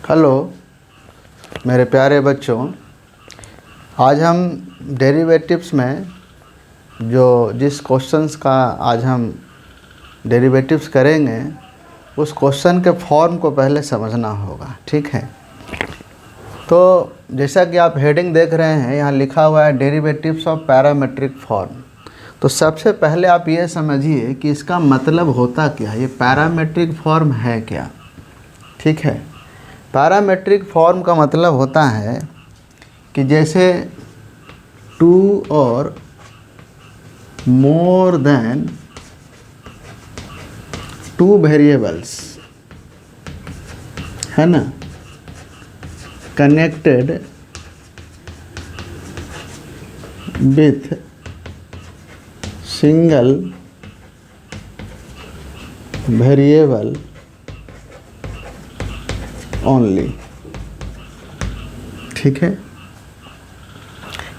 Hello मेरे प्यारे बच्चों, आज हम डेरिवेटिव्स में जिस क्वेश्चंस का आज हम डेरिवेटिव्स करेंगे उस क्वेश्चन के फॉर्म को पहले समझना होगा। ठीक है, तो जैसा कि आप हेडिंग देख रहे हैं, यहाँ लिखा हुआ है डेरिवेटिव्स ऑफ पैरामेट्रिक फॉर्म। तो सबसे पहले आप ये समझिए कि इसका मतलब होता क्या है, ये पैरामेट्रिक फॉर्म है क्या। ठीक है, पैरामेट्रिक फॉर्म का मतलब होता है कि जैसे टू और मोर देन टू वेरिएबल्स है ना, connected with single variable only. ठीक है,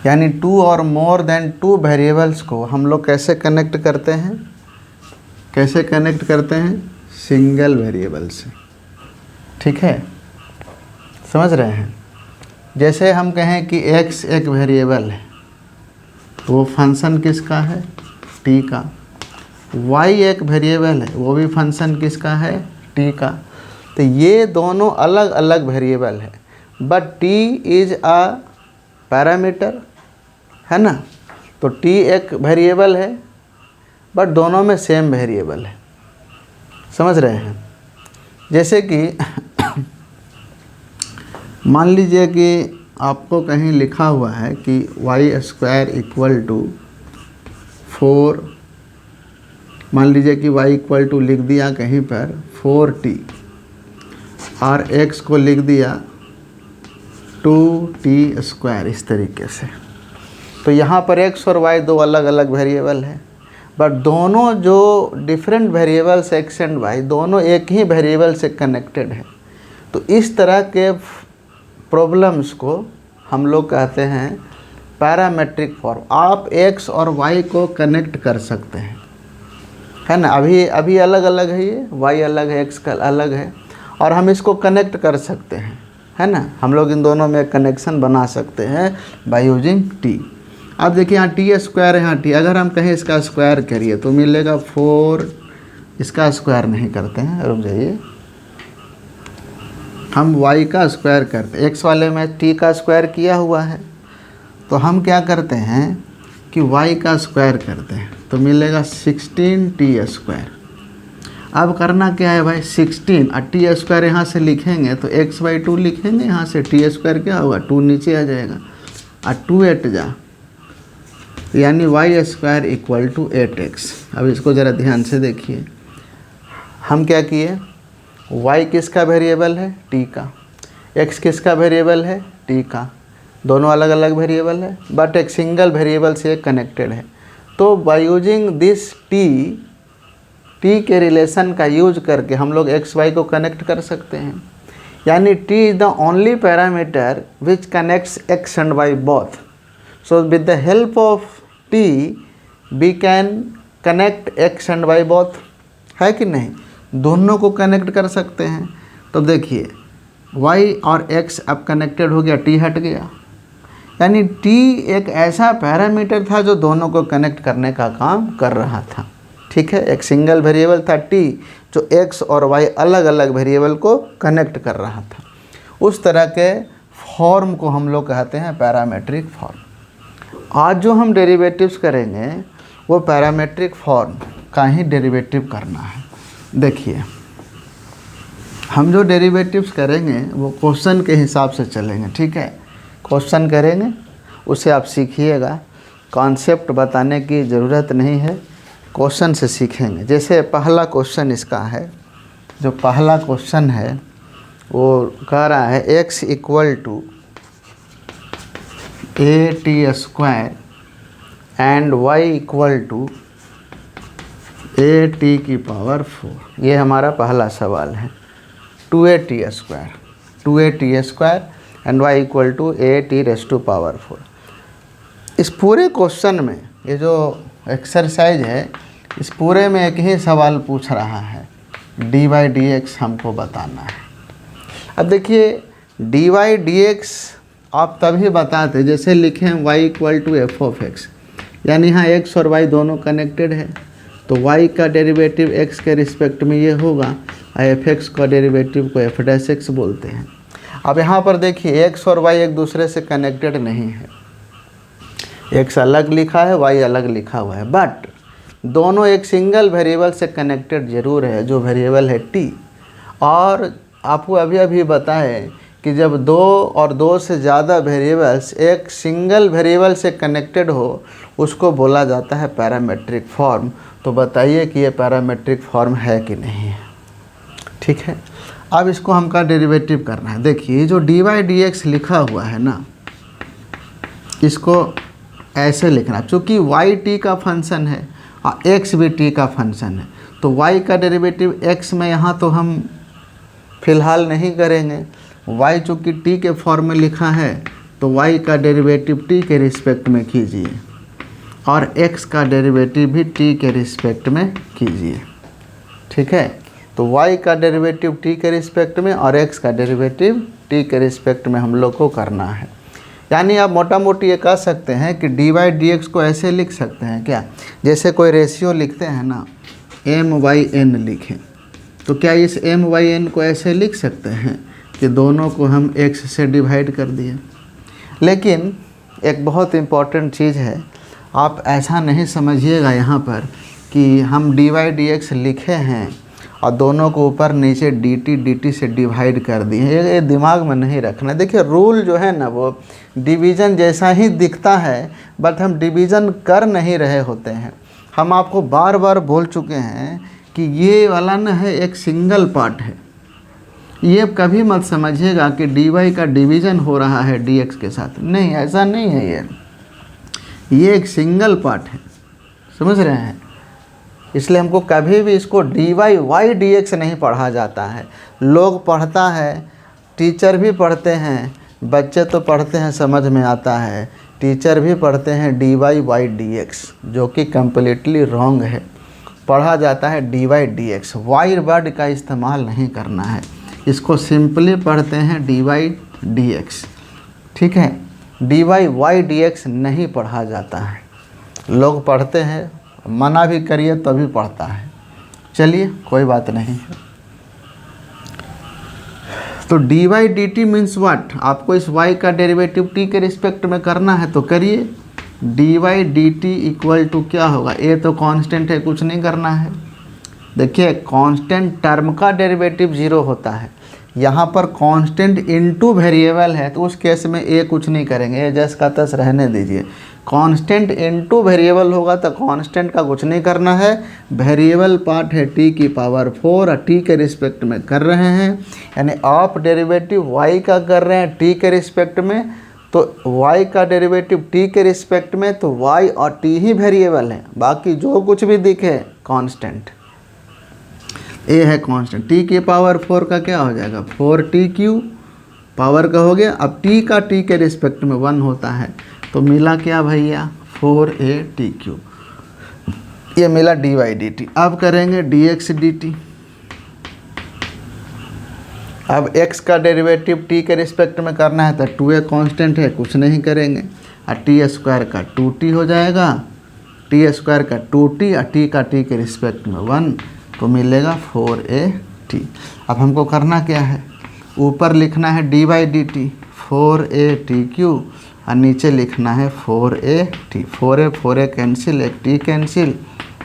यानी टू और मोर देन टू वेरिएबल्स को हम लोग कैसे कनेक्ट करते हैं, सिंगल वेरिएबल से। ठीक है, समझ रहे हैं। जैसे हम कहें कि x एक वेरिएबल है, तो वो फंक्शन किसका है, t का। y एक वेरिएबल है, वो भी फंक्शन किसका है, t का। तो ये दोनों अलग अलग वेरिएबल है, but t is a parameter, है ना। तो t एक वेरिएबल है, बट दोनों में सेम वेरिएबल है। समझ रहे हैं। जैसे कि मान लीजिए कि आपको कहीं लिखा हुआ है कि y² इक्वल टू 4, मान लीजिए कि y इक्वल टू लिख दिया कहीं पर 4t और x को लिख दिया 2t², इस तरीके से। तो यहाँ पर x और y दो अलग अलग वेरिएबल है, बट दोनों जो different variables x and y दोनों एक ही वेरिएबल से कनेक्टेड है। तो इस तरह के प्रॉब्लम्स को हम लोग कहते हैं पैरामेट्रिक फॉर्म। आप x और y को कनेक्ट कर सकते हैं, है ना। अभी अलग अलग है, ये y अलग है, x का अलग है, और हम इसको कनेक्ट कर सकते हैं, है ना। हम लोग इन दोनों में कनेक्शन बना सकते हैं बाय यूजिंग t। अब देखिए यहाँ t² है, यहाँ t। अगर हम कहें इसका स्क्वायर करिए तो मिलेगा 4, इसका स्क्वायर नहीं करते हैं, रुक जाइए, हम y का स्क्वायर करते हैं। x वाले में t का स्क्वायर किया हुआ है, तो हम क्या करते हैं कि y का स्क्वायर करते हैं, तो मिलेगा 16t²। अब करना क्या है भाई, 16 और t² यहाँ से लिखेंगे तो x/2 लिखेंगे, यहाँ से t² क्या होगा, 2 नीचे आ जाएगा और 2 8 जा, यानी y² इक्वल टू 8x। अब इसको ज़रा ध्यान से देखिए, हम क्या किए, y किसका वेरिएबल है, t का, x किसका वेरिएबल है, t का। दोनों अलग अलग वेरिएबल है, बट एक सिंगल वेरिएबल से कनेक्टेड है। तो बाय यूजिंग दिस t के रिलेशन का यूज करके हम लोग x y को कनेक्ट कर सकते हैं। यानी t is the only parameter which connects x and y both. So with the help of t we can connect x and y both, है कि नहीं, दोनों को कनेक्ट कर सकते हैं। तो देखिए y और x अब कनेक्टेड हो गया, t हट गया, यानी t एक ऐसा पैरामीटर था जो दोनों को कनेक्ट करने का काम कर रहा था। ठीक है, एक सिंगल वेरिएबल था t जो x और y अलग अलग वेरिएबल को कनेक्ट कर रहा था। उस तरह के फॉर्म को हम लोग कहते हैं पैरामेट्रिक फॉर्म। आज जो हम डेरिवेटिव्स करेंगे वो पैरामेट्रिक फॉर्म का ही डेरिवेटिव करना है। देखिए, हम जो डेरिवेटिव्स करेंगे वो क्वेश्चन के हिसाब से चलेंगे। ठीक है, क्वेश्चन करेंगे, उसे आप सीखिएगा, कॉन्सेप्ट बताने की ज़रूरत नहीं है, क्वेश्चन से सीखेंगे। जैसे पहला क्वेश्चन इसका है, जो पहला क्वेश्चन है वो कह रहा है x equal to at² and y equal to at⁴। ये हमारा पहला सवाल है। 2at² and y equal to at⁴। इस पूरे क्वेश्चन में ये जो एक्सरसाइज है, इस पूरे में एक ही सवाल पूछ रहा है, dy dx हमको बताना है। अब देखिए डी वाई डी एक्स आप तभी बताते जैसे लिखे हैं y equal to f of x, यानी यहाँ x और y दोनों कनेक्टेड है, तो y का डेरिवेटिव x के रिस्पेक्ट में ये होगा और एफ एक्स का डेरिवेटिव को एफ डैश एक्स बोलते हैं। अब यहाँ पर देखिए x और y एक दूसरे से कनेक्टेड नहीं है, x अलग लिखा है y अलग लिखा हुआ है, बट दोनों एक सिंगल वेरिएबल से कनेक्टेड ज़रूर है जो वेरिएबल है t। और आपको अभी अभी बताएं कि जब दो और दो से ज़्यादा वेरिएबल्स एक सिंगल वेरिएबल से कनेक्टेड हो उसको बोला जाता है पैरामेट्रिक फॉर्म। तो बताइए कि ये पैरामेट्रिक फॉर्म है कि नहीं है। ठीक है, अब इसको हमका डेरिवेटिव करना है। देखिए जो डी वाई डी एक्स लिखा हुआ है ना, इसको ऐसे लिखना है, चूँकि वाई टी का फंक्शन है और एक्स भी टी का फंक्शन है, तो वाई का डेरिवेटिव एक्स में यहाँ तो हम फिलहाल नहीं करेंगे। y चूँकि t के फॉर्म में लिखा है तो y का डेरिवेटिव t के रिस्पेक्ट में कीजिए और x का डेरिवेटिव भी t के रिस्पेक्ट में कीजिए। ठीक है, तो y का डेरिवेटिव t के रिस्पेक्ट में और x का डेरिवेटिव t के रिस्पेक्ट में हम लोग को करना है। यानी आप मोटा मोटी ये कह सकते हैं कि डी वाई डी एक्स को ऐसे लिख सकते हैं क्या, जैसे कोई रेशियो लिखते हैं ना m/n लिखें, तो क्या इस m/n को ऐसे लिख सकते हैं कि दोनों को हम x से डिवाइड कर दिए। लेकिन एक बहुत इम्पॉर्टेंट चीज़ है, आप ऐसा नहीं समझिएगा यहाँ पर कि हम डी वाई डी एक्स लिखे हैं और दोनों को ऊपर नीचे डी टी से डिवाइड कर दिए, ये दिमाग में नहीं रखना। देखिए रूल जो है ना वो डिवीज़न जैसा ही दिखता है, बट हम डिवीज़न कर नहीं रहे होते हैं। हम आपको बार बार बोल चुके हैं कि ये वाला ना है एक सिंगल पार्ट है, ये कभी मत समझिएगा कि डी वाई का डिवीज़न हो रहा है डी एक्स के साथ, नहीं ऐसा नहीं है। ये एक सिंगल पार्ट है, समझ रहे हैं। इसलिए हमको कभी भी इसको d y y d x नहीं पढ़ा जाता है। लोग पढ़ता है, टीचर भी पढ़ते हैं, बच्चे तो पढ़ते हैं समझ में आता है, टीचर भी पढ़ते हैं d y y d x, जो कि कम्प्लीटली रॉन्ग है। पढ़ा जाता है d y d x, y word का इस्तेमाल नहीं करना है, इसको सिंपली पढ़ते हैं डी वाई डी एक्स। ठीक है, d y y d x नहीं पढ़ा जाता है। लोग पढ़ते हैं, मना भी करिए तो भी पढ़ता है। चलिए कोई बात नहीं है। तो d y d t means what, आपको इस y का डेरिवेटिव t के रिस्पेक्ट में करना है तो करिए। D y d t equal to क्या होगा, ये तो कांस्टेंट है, कुछ नहीं करना है। देखिए कांस्टेंट टर्म का डेरिवेटिव 0 होता है, यहाँ पर कांस्टेंट इनटू वेरिएबल है तो उस केस में ए कुछ नहीं करेंगे, ये जस का तस रहने दीजिए। कांस्टेंट इनटू वेरिएबल होगा तो कांस्टेंट का कुछ नहीं करना है। वेरिएबल पार्ट है t की पावर 4 और t के रिस्पेक्ट में कर रहे हैं, यानी आप डेरिवेटिव y का कर रहे हैं t के रिस्पेक्ट में, तो y का डेरिवेटिव t के रिस्पेक्ट में, तो y और t ही वेरिएबल है, बाकी जो कुछ भी दिखे कांस्टेंट। ए है कांस्टेंट, t की पावर 4 का क्या हो जाएगा 4t³ पावर का हो गया। अब t का t के रिस्पेक्ट में 1 होता है, तो मिला क्या भैया 4at³, ये मिला डी वाई डी टी। अब करेंगे डी एक्स डी टी। अब x का डेरिवेटिव t के रिस्पेक्ट में करना है तो 2a कांस्टेंट है, कुछ नहीं करेंगे, और t² का 2t हो जाएगा, t² का 2t और t का t के रिस्पेक्ट में 1, तो मिलेगा 4at। अब हमको करना क्या है, ऊपर लिखना है d y d T 4at³ और नीचे लिखना है 4at। 4a कैंसिल, एक t कैंसिल,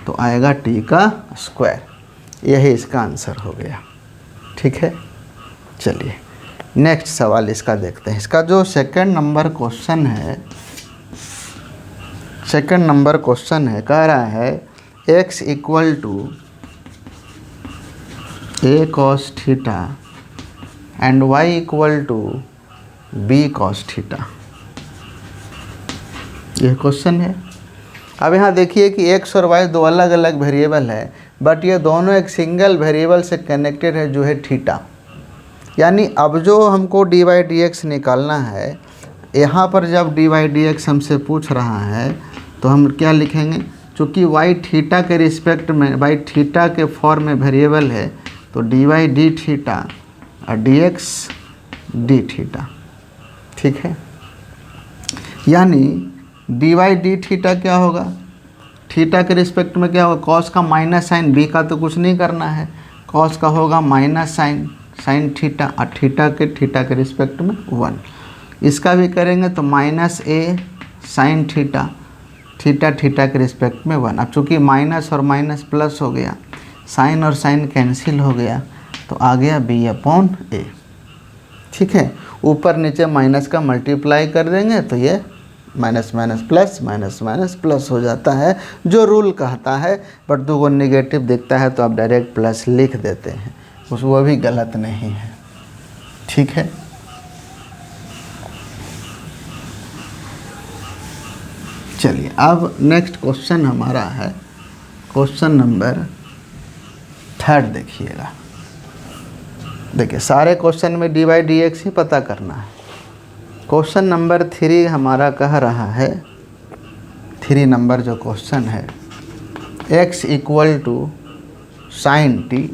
तो आएगा t का स्क्वायर। यही इसका आंसर हो गया। ठीक है, चलिए नेक्स्ट सवाल इसका देखते हैं। इसका जो सेकंड नंबर क्वेश्चन है, कह रहा है x equal to a cos theta and y equal to b cos theta, यह क्वेश्चन है। अब यहाँ देखिए कि x और y दो अलग अलग वेरिएबल है, बट ये दोनों एक सिंगल वेरिएबल से कनेक्टेड है जो है थीटा। यानी अब जो हमको डी वाई डी एक्स निकालना है, यहाँ पर जब डी वाई डी एक्स हमसे पूछ रहा है तो हम क्या लिखेंगे, चूँकि y थीटा के रिस्पेक्ट में y थीटा के फॉर्म में वेरिएबल है, तो डी वाई डी थीटा और डी एक्स डी थीटा, ठीक है। यानी डी वाई डी थीटा क्या होगा, थीटा के रिस्पेक्ट में क्या होगा, कॉस का माइनस साइन, बी का तो कुछ नहीं करना है, कॉस का होगा माइनस साइन, साइन थीटा, और थीटा के रिस्पेक्ट में 1। इसका भी करेंगे तो माइनस ए साइन थीटा, थीटा के रिस्पेक्ट में 1। अब चूँकि माइनस और माइनस प्लस हो गया, साइन और साइन कैंसिल हो गया, तो आ गया बी अपॉन ए, ठीक है। ऊपर नीचे माइनस का मल्टीप्लाई कर देंगे तो ये माइनस माइनस प्लस हो जाता है, जो रूल कहता है। बट दो को निगेटिव दिखता है तो आप डायरेक्ट प्लस लिख देते हैं, वो भी गलत नहीं है, ठीक है। चलिए अब नेक्स्ट क्वेश्चन हमारा है क्वेश्चन नंबर 3 देखिएगा। देखिए सारे क्वेश्चन में डी वाई डी एक्स ही पता करना है। क्वेश्चन नंबर 3 हमारा कह रहा है, 3 नंबर जो क्वेश्चन है, x equal to sine t,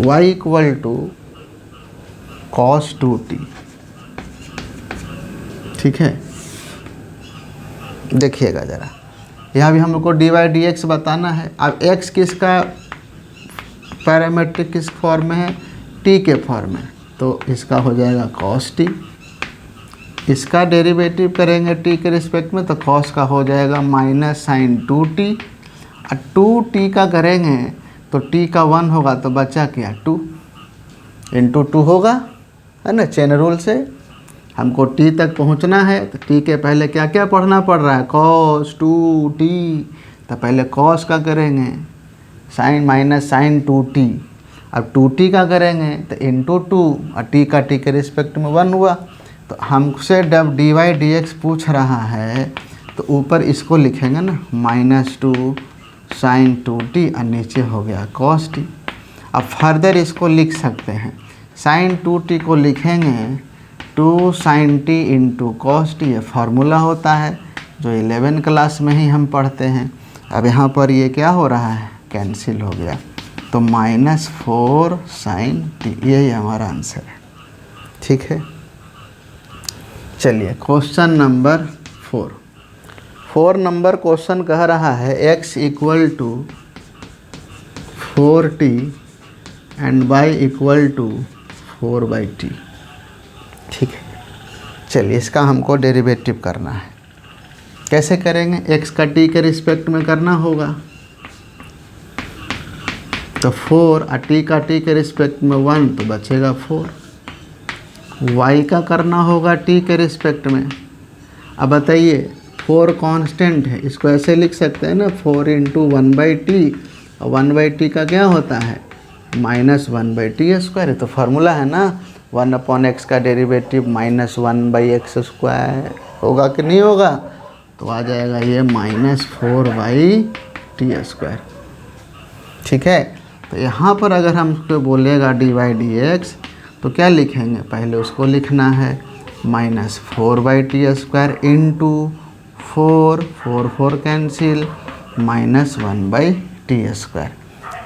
y equal to cos 2t, ठीक है। देखिएगा ज़रा, यहाँ भी हम लोग को डी वाई डी एक्स बताना है। अब x किसका पैरामीट्रिक किस फॉर्म में है, t के फॉर्म में, तो इसका हो जाएगा cos t। इसका डेरिवेटिव करेंगे t के रिस्पेक्ट में, तो cos का हो जाएगा माइनस साइन 2t, और 2t का करेंगे तो t का 1 होगा तो बचा क्या 2 इंटू 2 होगा, है ना। चेन रूल से हमको t तक पहुंचना है, तो t के पहले क्या क्या पढ़ना पड़ रहा है, cos 2t, तो पहले cos का करेंगे साइन माइनस साइन 2t, अब 2t का करेंगे तो इंटू 2, और t का t के रिस्पेक्ट में 1 हुआ। तो हमसे जब डी वाई डी एक्स पूछ रहा है तो ऊपर इसको लिखेंगे ना -2 साइन 2t, और नीचे हो गया cos t। अब फर्दर इसको लिख सकते हैं, साइन 2t को लिखेंगे 2 sine t into cos t, ये फार्मूला होता है जो 11 क्लास में ही हम पढ़ते हैं। अब यहाँ पर ये क्या हो रहा है, कैंसिल हो गया, तो -4 साइन t, यही हमारा आंसर है, ठीक है। चलिए क्वेश्चन नंबर 4 नंबर क्वेश्चन कह रहा है x equal to 4t and y equal to 4/t, ठीक है। चलिए इसका हमको डेरिवेटिव करना है। कैसे करेंगे, x का t के रिस्पेक्ट में करना होगा, तो 4 और t का t के रिस्पेक्ट में 1, तो बचेगा 4। y का करना होगा t के रिस्पेक्ट में। अब बताइए 4 कांस्टेंट है, इसको ऐसे लिख सकते हैं ना, 4 इंटू 1/t, और 1/t का क्या होता है -1/t²। तो फार्मूला है ना 1/x का डेरिवेटिव -1/x² होगा कि नहीं होगा, तो आ जाएगा ये -4/t², ठीक है। तो यहाँ पर अगर हमको बोलेगा डी वाई डी एक्स, तो क्या लिखेंगे, पहले उसको लिखना है -4/t² इंटू 4 कैंसिल -1/t²,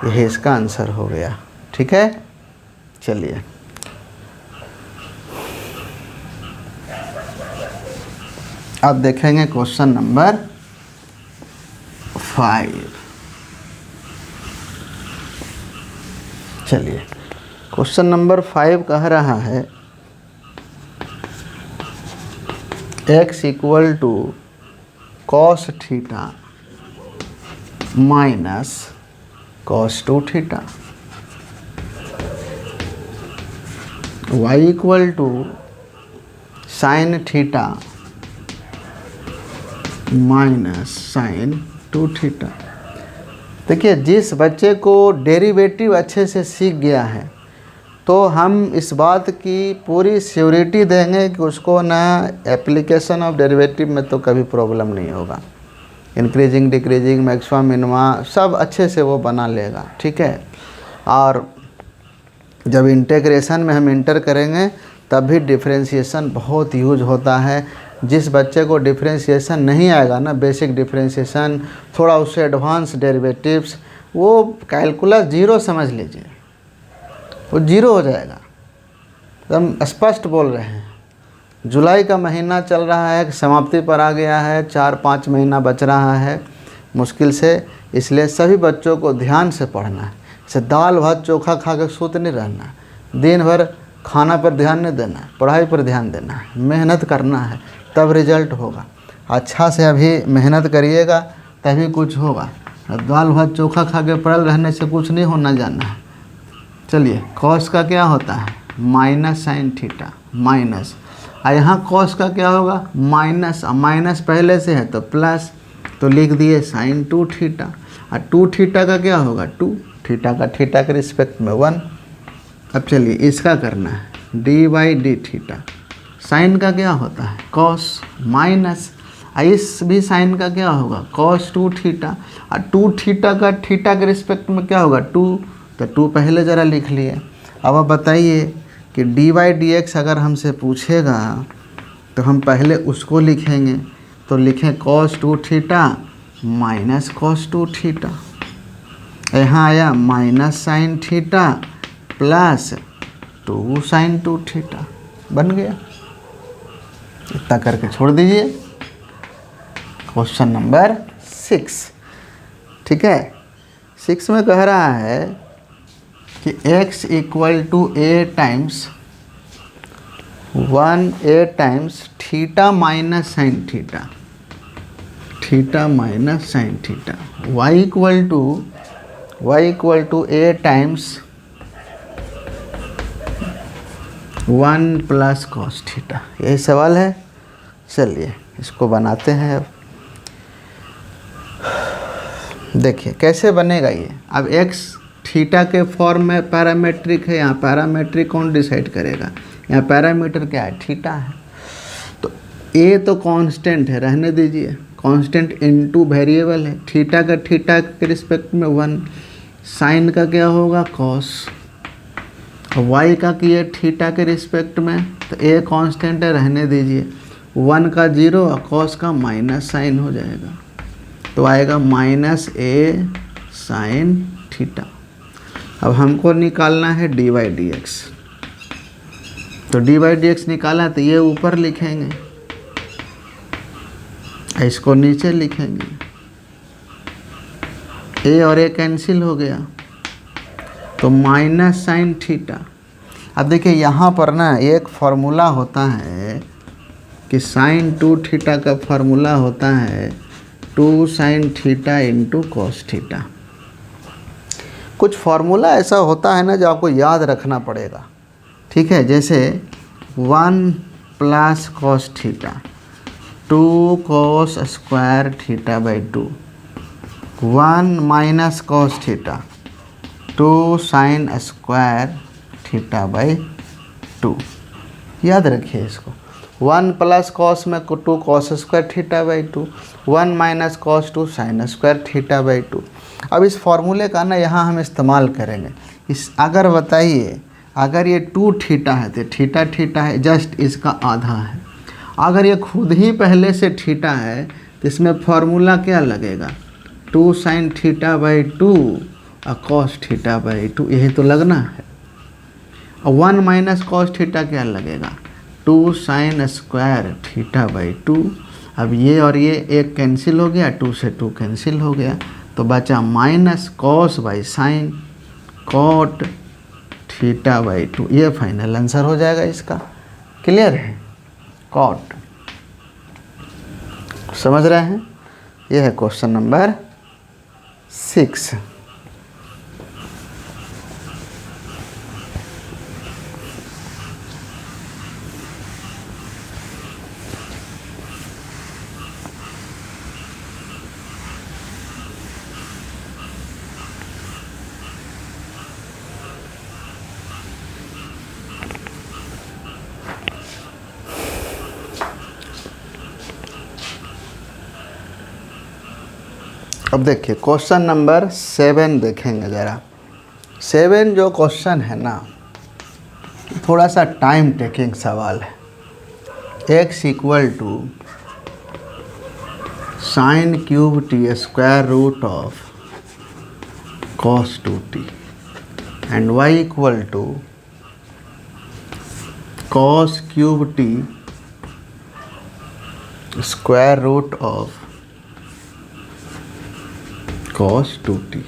यही इसका आंसर हो गया, ठीक है। चलिए अब देखेंगे क्वेश्चन नंबर 5। चलिए क्वेश्चन नंबर 5 कह रहा है x equal to cos theta minus cos 2 theta, y equal to sine theta minus sine 2 theta. देखिए जिस बच्चे को डेरिवेटिव अच्छे से सीख गया है, तो हम इस बात की पूरी श्योरिटी देंगे कि उसको ना एप्लीकेशन ऑफ डेरिवेटिव में तो कभी प्रॉब्लम नहीं होगा। इंक्रीजिंग डिक्रीजिंग मैक्सिमम मिनिमा सब अच्छे से वो बना लेगा, ठीक है। और जब इंटीग्रेशन में हम इंटर करेंगे तब भी डिफरेंशिएशन बहुत यूज होता है। जिस बच्चे को डिफरेंशिएशन नहीं आएगा ना, बेसिक डिफरेंशिएशन, थोड़ा उससे एडवांस डेरिवेटिव्स, वो कैलकुलस 0 समझ लीजिए, वो 0 हो जाएगा। एकदम स्पष्ट बोल रहे हैं। जुलाई का महीना चल रहा है, समाप्ति पर आ गया है, 4-5 महीना बच रहा है मुश्किल से, इसलिए सभी बच्चों को ध्यान से पढ़ना है। जैसे दाल भात चोखा खा कर सोत नहीं रहना, दिन भर खाना पर ध्यान नहीं देना है, पढ़ाई पर ध्यान देना है, मेहनत करना है, तब रिजल्ट होगा। अच्छा से अभी मेहनत करिएगा तभी कुछ होगा। दाल भात चोखा खा के पड़ल रहने से कुछ नहीं होना जाना है। चलिए, कॉस का क्या होता है? Minus sine theta, minus. और यहाँ कॉस का क्या होगा? माइनस। माइनस पहले से है तो प्लस, तो लिख दिए साइन 2 थीटा। और 2 थीटा का क्या होगा? 2 थीटा का थीटा के रिस्पेक्ट में 1। अब चलिए इसका करना है, dy/d थीटा। साइन का क्या होता है? Cos, minus. इस भी साइन का क्या होगा? Cos 2 theta. और 2 थीटा का थीटा के रिस्पेक्ट में क्या होगा? 2, तो 2 पहले ज़रा लिख लिए। अब आप बताइए कि dy/dx अगर हमसे पूछेगा तो हम पहले उसको लिखेंगे, तो लिखें cos 2 theta minus cos 2 theta. यहाँ आया minus sine theta plus 2 sine 2 theta, बन गया। इतना करके छोड़ दीजिए। क्वेश्चन नंबर 6, ठीक है। 6 में कह रहा है कि x = a times 1a times theta minus sine theta, theta minus sine theta, y = a times 1 plus cos theta. यही सवाल है। चलिए इसको बनाते हैं। अब देखिए कैसे बनेगा ये। अब x थीटा के फॉर्म में पैरामेट्रिक है, यहाँ पैरामेट्रिक कौन डिसाइड करेगा? यहाँ पैरामीटर क्या है? थीटा है। तो a तो कांस्टेंट है, रहने दीजिए, कांस्टेंट इनटू वेरिएबल है। थीटा का थीटा के रिस्पेक्ट में 1, साइन का क्या होगा? कॉस। y का किए थीटा के रिस्पेक्ट में, तो a कांस्टेंट है, रहने दीजिए। 1 का 0 और कॉस का माइनस साइन हो जाएगा, तो आएगा माइनस a साइन थीटा। अब हमको निकालना है dy/dx, तो dy/dx निकाला तो ये ऊपर लिखेंगे, इसको नीचे लिखेंगे। a और a कैंसिल हो गया, तो माइनस साइन थीटा। अब देखिए यहाँ पर ना एक फार्मूला होता है कि साइन 2 थीटा का फार्मूला होता है 2 sine theta into cos theta. कुछ फार्मूला ऐसा होता है ना जो आपको याद रखना पड़ेगा, ठीक है। जैसे 1 plus cos theta 2 cos square theta by 2, 1 minus cos theta 2 sine square theta by 2। याद रखिए इसको। 1 प्लस कॉस में 2 cos square theta by 2, 1 minus cos 2 sine square theta by 2। अब इस फॉर्मूले का ना यहाँ हम इस्तेमाल करेंगे। इस अगर बताइए, अगर ये 2 थीटा है तो थीटा थीटा है, जस्ट इसका आधा है। अगर ये खुद ही पहले से थीटा है तो इसमें फार्मूला क्या लगेगा? 2 साइन थीटा बाई 2 और कॉस थीटा बाई 2, यही तो लगना है। और 1 माइनस कॉस थीटा क्या लगेगा? 2 साइन स्क्वायर थीटा बाई 2। अब ये और ये एक कैंसिल हो गया, 2 से 2 कैंसिल हो गया, तो बचा minus cos by sine cot theta by 2। ये फाइनल आंसर हो जाएगा इसका। क्लियर है? कॉट। समझ रहे हैं? ये है क्वेश्चन नंबर 6। अब देखिए क्वेश्चन नंबर 7 देखेंगे ज़रा। 7 जो क्वेश्चन है ना, थोड़ा सा टाइम टेकिंग सवाल है। x = sine cube t² root of cos 2t। And y equal to cos cube t square root of cos 2t।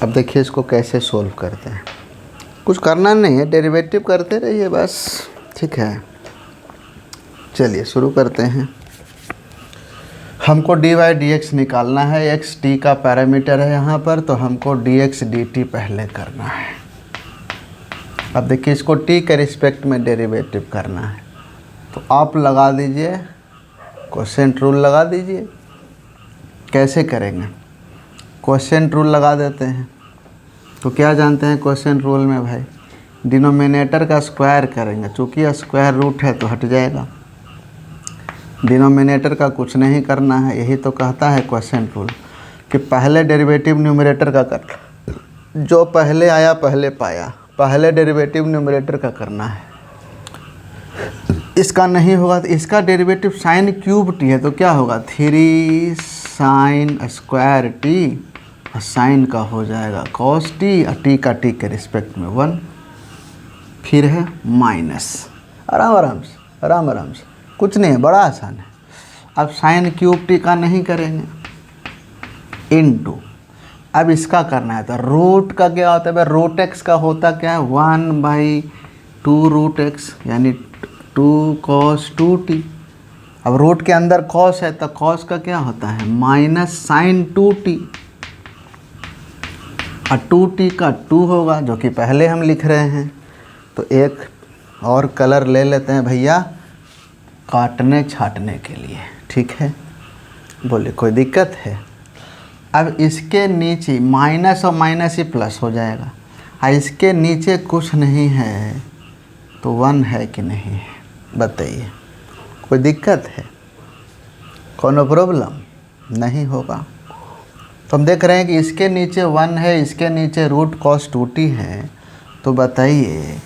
अब देखिए इसको कैसे सोल्व करते हैं, कुछ करना नहीं है, डेरिवेटिव करते रहिए बस, ठीक है। चलिए शुरू करते हैं। हमको dy dx निकालना है, x t का पैरामीटर है यहाँ पर, तो हमको dx dt पहले करना है। अब देखिए इसको t के रिस्पेक्ट में डेरिवेटिव करना है, तो आप लगा दीजिए, क्वोशिएंट रूल लगा दीजिए। कैसे करेंगे, क्वोशिएंट रूल लगा देते हैं। तो क्या जानते हैं क्वोशिएंट रूल में भाई, डिनोमिनेटर का स्क्वायर करेंगे, चूँकि स्क्वायर रूट है तो हट जाएगा। डिनोमिनेटर का कुछ नहीं करना है, यही तो कहता है क्वोशिएंट रूल कि पहले डेरिवेटिव न्यूमरेटर का कर, जो पहले आया पहले पाया, पहले डेरिवेटिव न्यूमरेटर का करना है। इसका नहीं होगा तो इसका डेरिवेटिव साइन क्यूब टी है, तो क्या होगा 3 साइन स्क्वायर टी, और साइन का हो जाएगा कॉस टी, और टी का टी के रिस्पेक्ट में 1, फिर है माइनस। आराम आराम से, आराम आराम से, कुछ नहीं है, बड़ा आसान है। अब साइन क्यूब टी का नहीं करेंगे, इनटू अब इसका करना है। तो रूट का क्या होता है भाई, रूट एक्स का होता क्या है 1/2 रूट एक्स, यानी 2 cos 2t। अब रूट के अंदर cos है तो cos का क्या होता है माइनस साइन 2t, और 2t का 2 होगा जो कि पहले हम लिख रहे हैं। तो एक और कलर ले लेते हैं भैया काटने छाटने के लिए, ठीक है। बोले कोई दिक्कत है। अब इसके नीचे माइनस और माइनस ही प्लस हो जाएगा, और इसके नीचे कुछ नहीं है तो 1 है कि नहीं है, बताइए कोई दिक्कत है, कोनो प्रॉब्लम नहीं होगा। तो हम देख रहे हैं कि इसके नीचे 1 है, इसके नीचे रूट cos 2t है, तो बताइए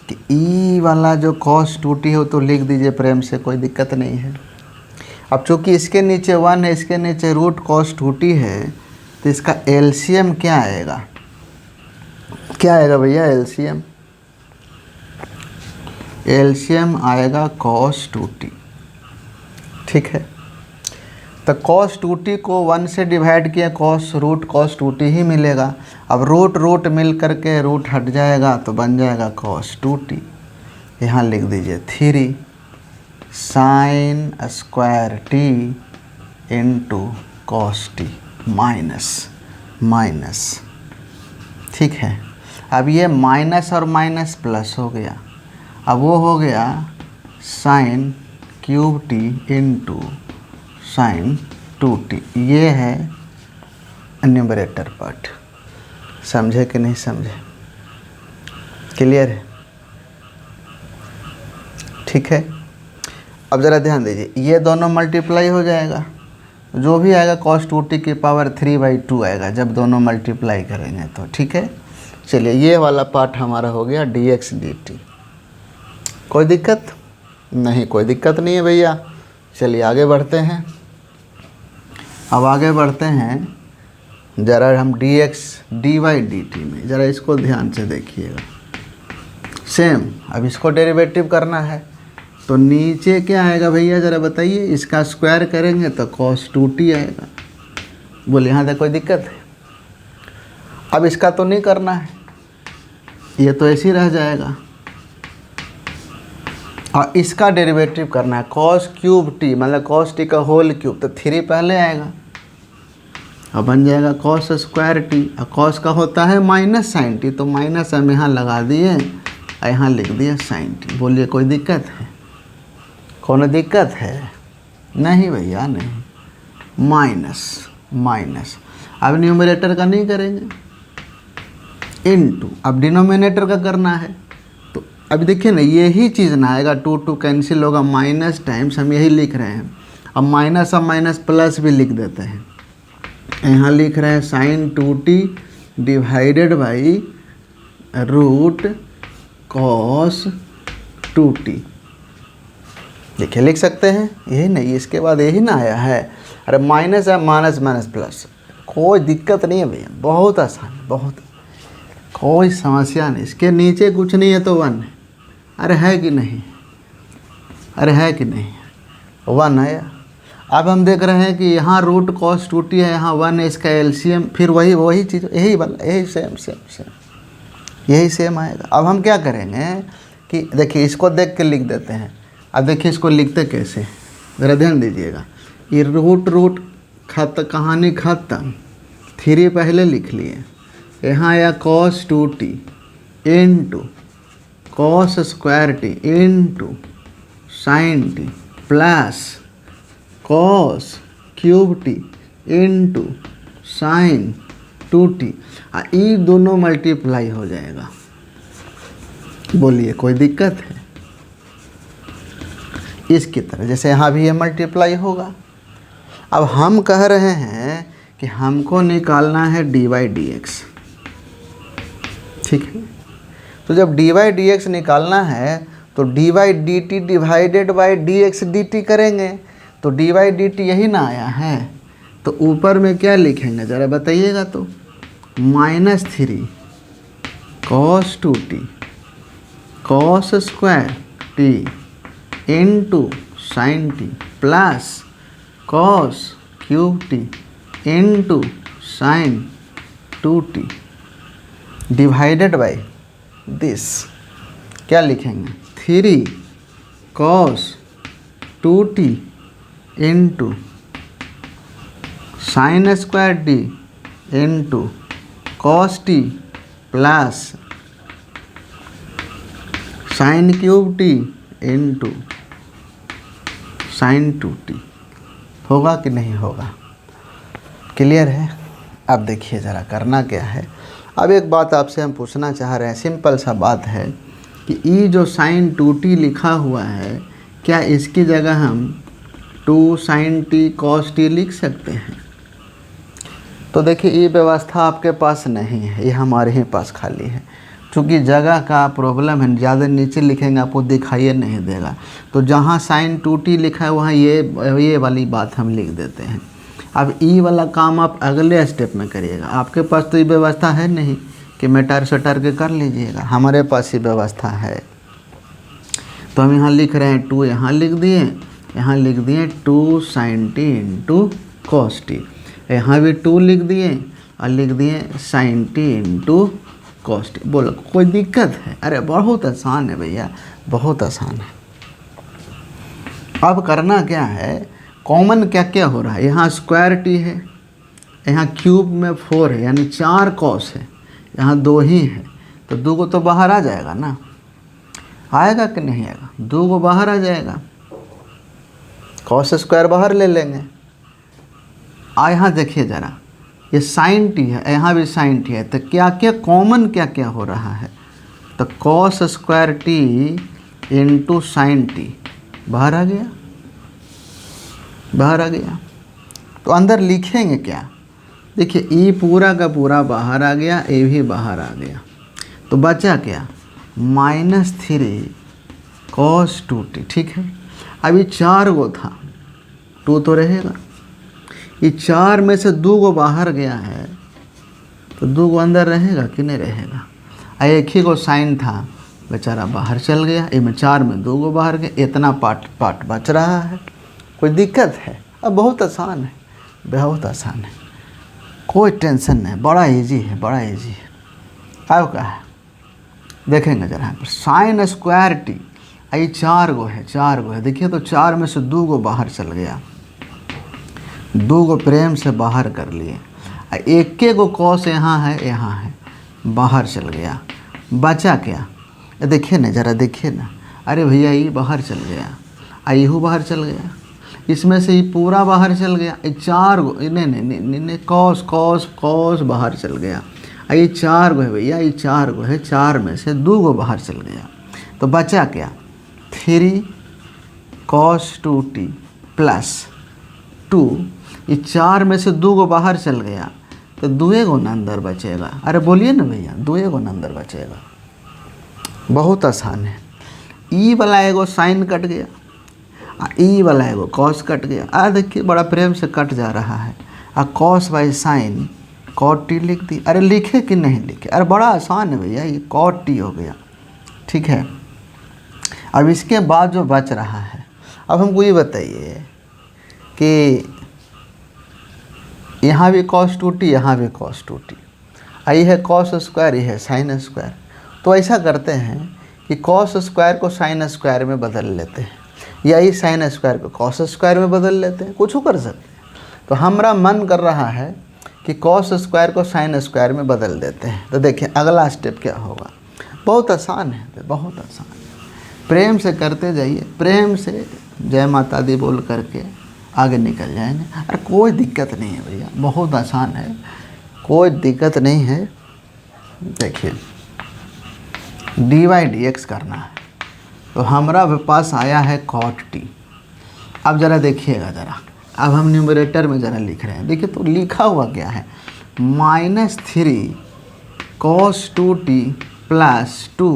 कि ई वाला जो cos 2t हो तो लिख दीजिए प्रेम से, कोई दिक्कत नहीं है। अब चूँकि इसके नीचे 1 है, इसके नीचे रूट cos 2t है, तो इसका एलसीएम क्या आएगा, क्या आएगा भैया एलसीएम? एलसीएम आएगा cos 2t, ठीक है। तो cos 2t को 1 से डिवाइड किया, रूट cos 2t ही मिलेगा। अब रूट रूट मिल करके रूट हट जाएगा तो बन जाएगा cos 2t। यहाँ लिख दीजिए 3 sine square t into cos t minus minus, ठीक है। अब ये माइनस और माइनस प्लस हो गया, अब वो हो गया sign cube T into sign 2t। ये है न्यूमरेटर पार्ट, समझे कि नहीं समझे, क्लियर है, ठीक है। अब ज़रा ध्यान दीजिए, ये दोनों मल्टीप्लाई हो जाएगा, जो भी आएगा cos 2t की पावर 3/2 आएगा जब दोनों मल्टीप्लाई करेंगे तो, ठीक है। चलिए ये वाला पार्ट हमारा हो गया dx dt। कोई दिक्कत नहीं, कोई दिक्कत नहीं है भैया। चलिए आगे बढ़ते हैं। अब आगे बढ़ते हैं, ज़रा हम dx dy dt में ज़रा इसको ध्यान से देखिएगा। सेम अब इसको डेरिवेटिव करना है, तो नीचे क्या आएगा भैया ज़रा बताइए, इसका स्क्वायर करेंगे तो cos 2t आएगा। बोले यहाँ तक कोई दिक्कत है? अब इसका तो नहीं करना है, ये तो ऐसे ही रह जाएगा, और इसका डेरिवेटिव करना है cos क्यूब t, मतलब cos t का होल क्यूब, तो 3 पहले आएगा और बन जाएगा cos स्क्वायर t, और cos का होता है माइनस साइन t, तो माइनस हम यहाँ लगा दिए और यहाँ लिख दिया साइन t। बोलिए कोई दिक्कत है, कौन दिक्कत है? नहीं भैया नहीं। माइनस माइनस, अब न्यूमरेटर का नहीं करेंगे, इनटू अब डिनोमिनेटर का करना है। तो अब देखिए ना, यही चीज़ ना आएगा, 2 कैंसिल होगा, माइनस टाइम्स हम यही लिख रहे हैं। अब माइनस और माइनस प्लस भी लिख देते हैं, यहाँ लिख रहे हैं sine 2t divided by root cos 2t। देखिए लिख सकते हैं, यही नहीं, इसके बाद यही ना आया है। अरे माइनस है, माइनस माइनस प्लस, कोई दिक्कत नहीं है भैया, बहुत आसान, बहुत। कोई समस्या नहीं, इसके नीचे कुछ नहीं है तो 1 है। अरे है कि नहीं, अरे है कि नहीं, 1 है। अब हम देख रहे हैं कि यहाँ रूट कॉस 2t है, यहाँ 1 है, इसका एलसीएम फिर वही चीज़, यही वाला, यही सेम यही सेम आएगा। अब हम क्या करेंगे कि देखिए इसको देख के लिख देते हैं। अब देखिए इसको लिखते कैसे, ज़रा ध्यान दीजिएगा। ये रूट कहानी खत्म, 3 पहले लिख लिए, यहाँ आया cos 2t into cos square t into sine t plus cos cube T into sign 2t। ये दोनों मल्टीप्लाई हो जाएगा। बोलिए कोई दिक्कत है? इसकी तरह जैसे यहाँ भी ये मल्टीप्लाई होगा। अब हम कह रहे हैं कि हमको निकालना है dy/dx, ठीक है। तो जब dy/dx निकालना है तो dy/dt डिवाइडेड बाय dx/dt करेंगे। तो dy/dt यही ना आया है, तो ऊपर में क्या लिखेंगे ज़रा बताइएगा। तो -3 cos 2t cos square t into sine t plus cos cube T into sign 2t divided by this क्या लिखेंगे 3 cos 2t into sine square t into cos t plus sign cube T into sign 2t। होगा कि नहीं होगा? Clear है? अब देखिए ज़रा करना क्या है। अब एक बात आपसे हम पूछना चाह रहे हैं, सिंपल सा बात है कि ये जो साइन 2t लिखा हुआ है, क्या इसकी जगह हम 2 sin t cos t लिख सकते हैं? तो देखिए ये व्यवस्था आपके पास नहीं है, ये हमारे ही पास खाली है। चूँकि जगह का प्रॉब्लम है, ज़्यादा नीचे लिखेंगे आपको दिखाई नहीं देगा। तो जहाँ sin 2t लिखा है वहाँ ये वाली बात हम लिख देते हैं। अब ई वाला काम आप अगले स्टेप में करिएगा। आपके पास तो ये व्यवस्था है नहीं कि मेटर सटर के कर लीजिएगा, हमारे पास ये व्यवस्था है। तो हम यहाँ लिख रहे हैं 2, यहाँ लिख दिए, यहाँ लिख दिए 2 sin t into cos t, यहाँ भी 2 लिख दिए और लिख दिए sin t into cos t। बोलो कोई दिक्कत है? अरे बहुत आसान है भैया, बहुत आसान है। अब करना क्या है, कॉमन क्या क्या हो रहा है, यहाँ स्क्वायर टी है, यहाँ क्यूब में 4 है यानी 4 cos है, यहाँ 2 ही है, तो 2 को तो बाहर आ जाएगा ना, आएगा कि नहीं आएगा? 2 को बाहर आ जाएगा, cos स्क्वायर बाहर ले लेंगे। यहाँ देखिए ज़रा, ये साइन टी है, यहाँ भी साइन टी है, तो क्या क्या कॉमन क्या क्या हो रहा है? तो cos square t into sine T बाहर आ गया, बाहर आ गया। तो अंदर लिखेंगे क्या? देखिए ई पूरा का पूरा बाहर आ गया, ए भी बाहर आ गया, तो बचा क्या? -3 cos 2t, ठीक है। अभी 4 गो था, 2 तो रहेगा, ये 4 में से 2 गो बाहर गया है, तो 2 गो अंदर रहेगा कि नहीं रहेगा? एक ही को साइन था, बेचारा बाहर चल गया, इनमें 4 में 2 गो बाहर गए, इतना पार्ट बच रहा है। कोई दिक्कत है? अब बहुत आसान है, बहुत आसान है, कोई टेंशन नहीं, बड़ा इजी है, बड़ा इजी है। अब क्या है देखेंगे जरा, साइन स्क्वायर टी, ये 4 गो है, 4 गो है, देखिए तो 4 में से 2 गो बाहर चल गया, 2 गो प्रेम से बाहर कर लिए, एक गो कॉस यहाँ है, बाहर चल गया, बचा क्या? देखिए ना ज़रा, देखिए ना, अरे भैया ये बाहर चल गया, यहू बाहर चल गया, इसमें से ये पूरा बाहर चल गया, ये 4 गो, नहीं कॉस बाहर चल गया, ये 4 गो है भैया, ये 4 गो है, 4 में से 2 गो बाहर चल गया, तो बचा क्या? 3 cos 2t प्लस 2, ये 4 में से 2 गो बाहर चल गया, तो 2 गो ना अंदर बचेगा। अरे बोलिए ना भैया, 2 गो ना अंदर बचेगा। बहुत आसान है। ई वाला एगो साइन कट गया, ई वाला एगो कॉस कट गया, देखिए बड़ा प्रेम से कट जा रहा है, cos by sine cot t लिख दी। अरे लिखे कि नहीं लिखे? अरे बड़ा आसान है भैया, ये कॉट टी हो गया। ठीक है, अब इसके बाद जो बच रहा है, अब हमको ये बताइए कि यहाँ भी कॉस टू टी, यहाँ भी कॉस टू टी, ये है कॉस स्क्वायर, ये है साइन स्क्वायर। तो ऐसा करते हैं कि कॉस स्क्वायर को साइन स्क्वायर में बदल लेते हैं, या ये साइन स्क्वायर को कॉस स्क्वायर में बदल लेते हैं, कुछ कर सकते हैं। तो हमारा मन कर रहा है कि कॉस स्क्वायर को साइन स्क्वायर में बदल देते हैं। तो देखिए अगला स्टेप क्या होगा, बहुत आसान है, बहुत आसान है। प्रेम से करते जाइए, प्रेम से जय माता दी बोल करके आगे निकल जाएंगे। अरे कोई दिक्कत नहीं है भैया, बहुत आसान है, कोई दिक्कत नहीं है। देखिए डी वाई डी एक्स करना है, तो हमारा पास आया है कॉट टी। अब ज़रा देखिएगा ज़रा, अब हम न्यूमरेटर में ज़रा लिख रहे हैं। देखिए तो लिखा हुआ क्या है, -3 cos 2t प्लस 2,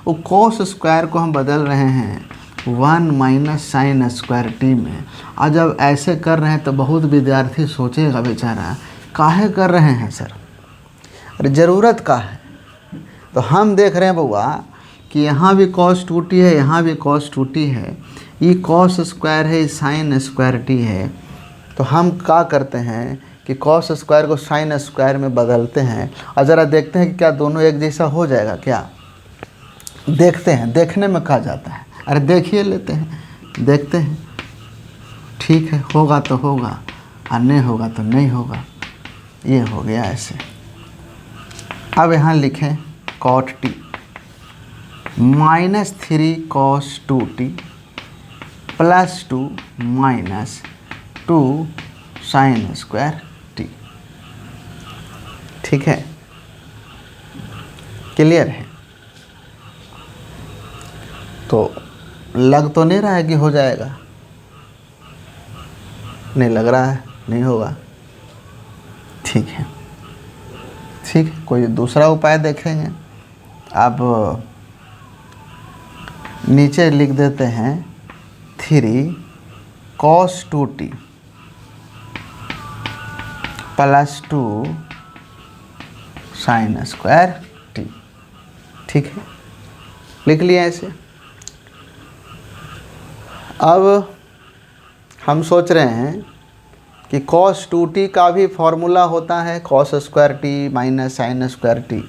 वो कॉस स्क्वायर को हम बदल रहे हैं 1 - साइन स्क्वायर टी में। और जब ऐसे कर रहे हैं तो बहुत विद्यार्थी सोचेगा बेचारा, काहे कर रहे हैं सर, अरे ज़रूरत का है। तो हम देख रहे हैं बउआ कि यहाँ भी cos 2t है, यहाँ भी cos 2t है, ये cos स्क्वायर है, ये साइन स्क्वायर टी है। तो हम क्या करते हैं कि cos स्क्वायर को साइन स्क्वायर में बदलते हैं, और ज़रा देखते हैं कि क्या दोनों एक जैसा हो जाएगा क्या। देखते हैं, देखने में कहा जाता है, अरे देखिए लेते हैं, देखते हैं, ठीक है, होगा तो होगा और नहीं होगा तो नहीं होगा। ये हो गया ऐसे। अब यहाँ लिखें cot t -3 cos 2t plus 2 - 2 sign square T. ठीक है, क्लियर है? तो लग तो नहीं रहा है कि हो जाएगा, नहीं लग रहा है, नहीं होगा। ठीक है, ठीक है, कोई दूसरा उपाय देखेंगे। अब नीचे लिख देते हैं 3 cos 2t plus 2 sign square T. ठीक है, लिख लिया ऐसे। अब हम सोच रहे हैं कि cos 2t का भी फॉर्मूला होता है cos square T minus sign square T.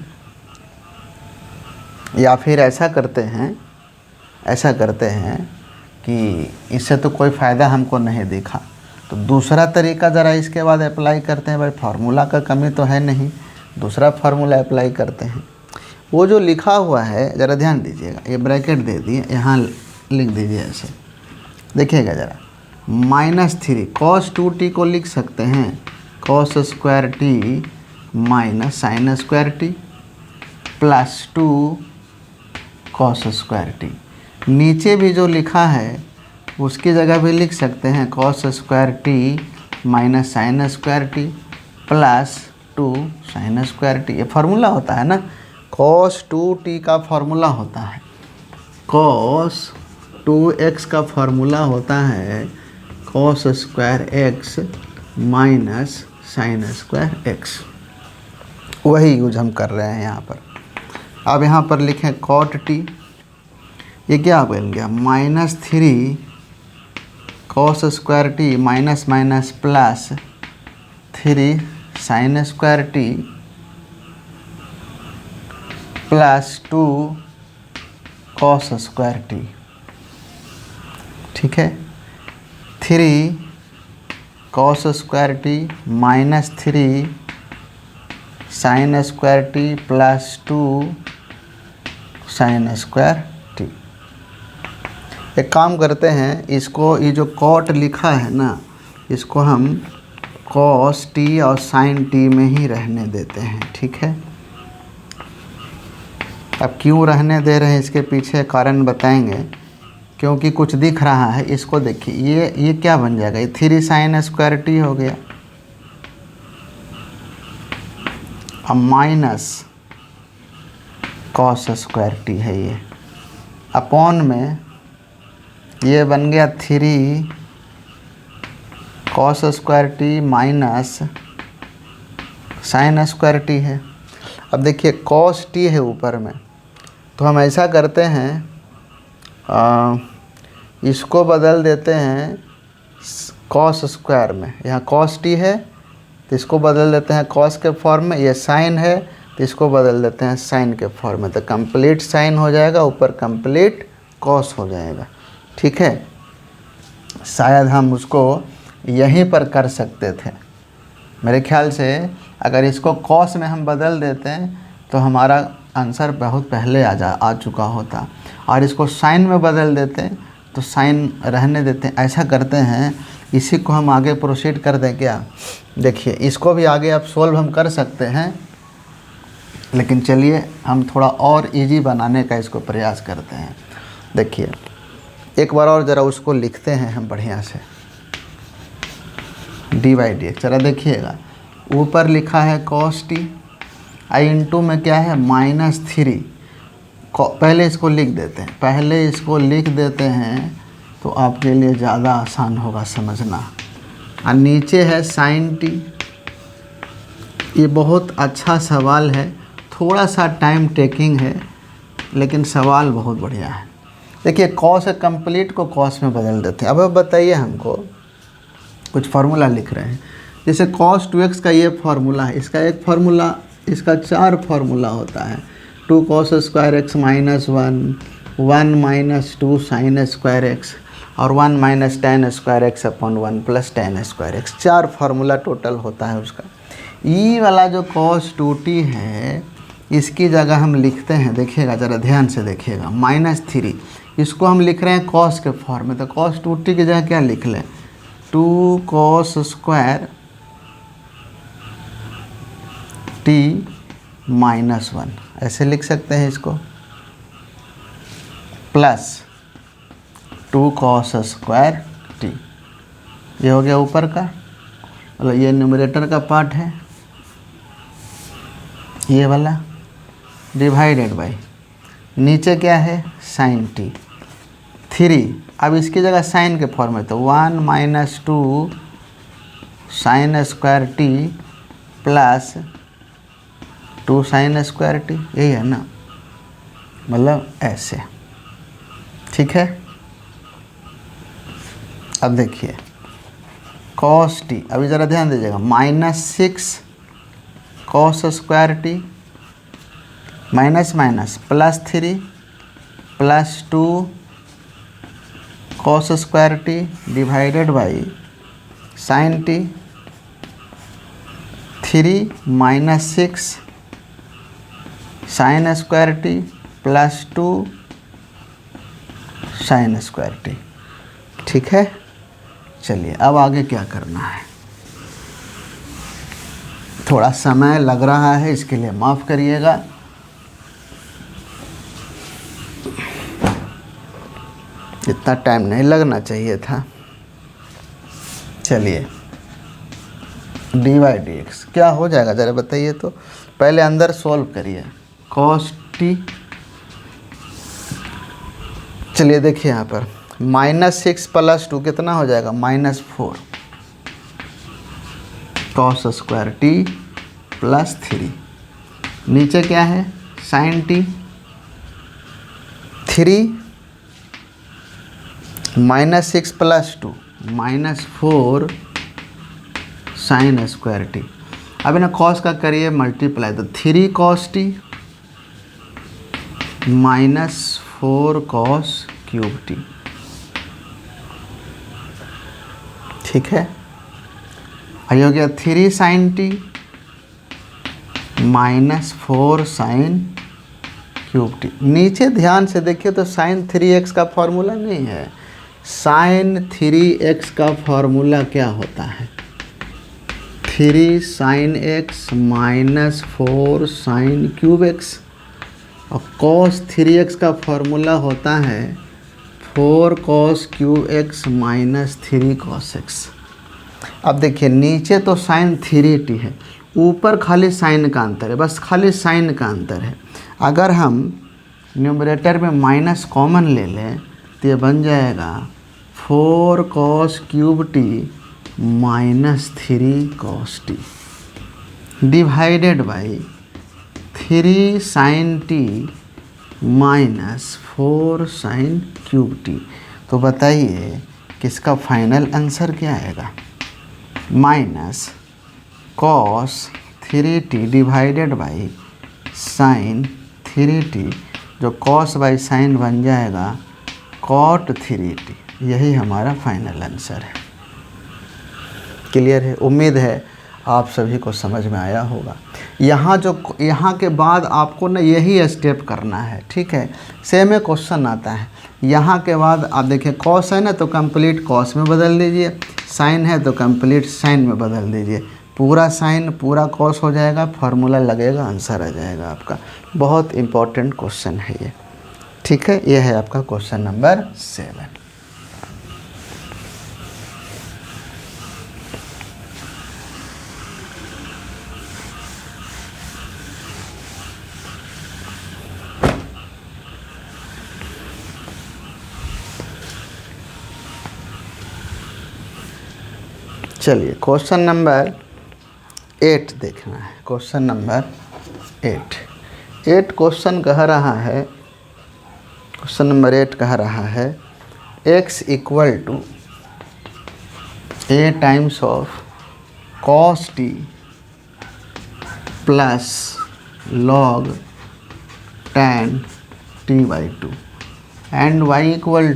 या फिर ऐसा करते हैं कि इससे तो कोई फ़ायदा हमको नहीं दिखा, तो दूसरा तरीका ज़रा इसके बाद अप्लाई करते हैं। भाई फार्मूला का कमी तो है नहीं, दूसरा फार्मूला अप्लाई करते हैं। वो जो लिखा हुआ है ज़रा ध्यान दीजिएगा, ये ब्रैकेट दे दिए, यहाँ लिख दीजिए ऐसे, देखिएगा ज़रा। -3 cos 2t को लिख सकते हैं cos square T minus sign square T plus 2 cos square T. नीचे भी जो लिखा है उसकी जगह भी लिख सकते हैं cos square T minus sign square T plus 2 sign square T. ये फार्मूला होता है ना, cos 2t का फार्मूला होता है, cos 2x का फार्मूला होता है cos square x minus sine square x। वही यूज हम कर रहे हैं यहाँ पर। अब यहाँ पर लिखें cot t, ये क्या बन गया -3 cos square T minus minus plus 3 sign square T plus 2 cos square T. ठीक है, 3 cos square T minus 3 sign square T plus 2 sign square T. एक काम करते हैं, इसको ये जो cot लिखा है ना, इसको हम cos t और sin t में ही रहने देते हैं। ठीक है, अब क्यों रहने दे रहे हैं इसके पीछे कारण बताएंगे, क्योंकि कुछ दिख रहा है। इसको देखिए, ये क्या बन जाएगा, ये 3 साइन स्क्वायर टी हो गया, अब माइनस cos स्क्वायर टी है ये, अपॉन में ये बन गया 3 cos square T minus sign square T है। अब देखिए कॉस टी है ऊपर में, तो हम ऐसा करते हैं इसको बदल देते हैं कॉस स्क्वायर में। यहाँ कॉस टी है तो इसको बदल देते हैं कॉस के फॉर्म में, ये साइन है तो इसको बदल देते हैं साइन के फॉर्म में, तो कंप्लीट साइन हो जाएगा, ऊपर कंप्लीट कॉस हो जाएगा। ठीक है, शायद हम उसको यहीं पर कर सकते थे। मेरे ख्याल से अगर इसको कॉस में हम बदल देते हैं तो हमारा आंसर बहुत पहले आ चुका होता, और इसको साइन में बदल देते हैं तो साइन रहने देते हैं। ऐसा करते हैं, इसी को हम आगे प्रोसीड कर दें क्या? देखिए इसको भी आगे अब सोल्व हम कर सकते हैं, लेकिन चलिए हम थोड़ा और इजी बनाने का इसको प्रयास करते हैं। देखिए एक बार और ज़रा उसको लिखते हैं हम बढ़िया से, डी बाई डी एक्स। ज़रा देखिएगा, ऊपर लिखा है कॉस टी, आई इंटू में क्या है -3। पहले इसको लिख देते हैं तो आपके लिए ज़्यादा आसान होगा समझना। और नीचे है साइन टी। ये बहुत अच्छा सवाल है, थोड़ा सा टाइम टेकिंग है, लेकिन सवाल बहुत बढ़िया है। देखिए कॉस कंप्लीट को कॉस में बदल देते हैं। अब बताइए, हमको कुछ फार्मूला लिख रहे हैं, जैसे cos 2x का ये फार्मूला है, इसका एक फार्मूला, इसका 4 फार्मूला होता है। 2 cos square x minus 1 minus 2 sine square x, और 1 minus tan square x upon 1 plus tan square x. 4 formula total होता है उसका। ये वाला जो cos 2t है, इसकी जगह हम लिखते हैं, देखिएगा ज़रा ध्यान से देखिएगा, -3। इसको हम लिख रहे हैं cos के फॉर्म में, तो cos 2t की जगह क्या लिख लें? 2 cos स्क्वायर t -1, ऐसे लिख सकते हैं इसको, प्लस 2 cos स्क्वायर t। ये हो गया ऊपर का, मतलब ये न्यूमरेटर का पार्ट है, ये वाला, डिवाइडेड बाई नीचे क्या है साइन टी 3। अब इसकी जगह साइन के फॉर्म में, तो 1 minus 2 sign square T plus 2 sign square T, यही है ना, मतलब ऐसे। ठीक है, अब देखिए cos टी, अभी ज़रा ध्यान दीजिएगा, -6 cos square T minus minus +3 plus 2 cos square T divided by sine t 3 -6 sign square T plus 2 sign square T. ठीक है, चलिए अब आगे क्या करना है, थोड़ा समय लग रहा है, इसके लिए माफ़ करिएगा। इतना टाइम नहीं लगना चाहिए था। चलिए डी बाई डी एक्स क्या हो जाएगा ज़रा बताइए, तो पहले अंदर सॉल्व करिए cos टी। चलिए देखिए यहाँ पर -6 प्लस 2 कितना हो जाएगा, -4 cos स्क्वायर टी प्लस 3। नीचे क्या है sine t 3 -6 plus 2 -4 sine square t. अब ना कॉस का करिए मल्टीप्लाई, तो 3 cos t -4 cos cube t. ठीक है, ये हो गया 3 sine t -4 sine cube t. नीचे ध्यान से देखिए तो साइन 3x का फॉर्मूला नहीं है, साइन 3x का फॉर्मूला क्या होता है, 3 sine x -4 sine cube x, और cos 3x का फॉर्मूला होता है 4 cos cube x -3 cos x। अब देखिए नीचे तो साइन 3t है, ऊपर खाली साइन का अंतर है, बस खाली साइन का अंतर है। अगर हम न्यूमरेटर में माइनस कॉमन ले लें तो ये बन जाएगा 4 cos cube T -3 cos T. Divided by 3 sin t minus 4 sin cube T. तो बताइए किसका फाइनल आंसर क्या आएगा? Minus cos 3t divided by sine 3t, जो कॉस बाई साइन बन जाएगा कॉट 3t। यही हमारा फाइनल आंसर है। क्लियर है? उम्मीद है आप सभी को समझ में आया होगा। यहाँ के बाद आपको ना यही स्टेप करना है, ठीक है। सेम क्वेश्चन आता है, यहाँ के बाद आप देखिए कॉस है ना तो कंप्लीट कॉस में बदल दीजिए, साइन है तो कंप्लीट साइन में बदल दीजिए, पूरा साइन पूरा कॉस हो जाएगा, फार्मूला लगेगा, आंसर आ जाएगा आपका। बहुत इम्पोर्टेंट क्वेश्चन है ये, ठीक है। ये है आपका क्वेश्चन नंबर 7। चलिए क्वेश्चन नंबर 8 देखना है। क्वेश्चन नंबर 8 क्वेश्चन कह रहा है, क्वेश्चन नंबर 8 कह रहा है x equal to a times of cos t plus log tan t by 2 and y equal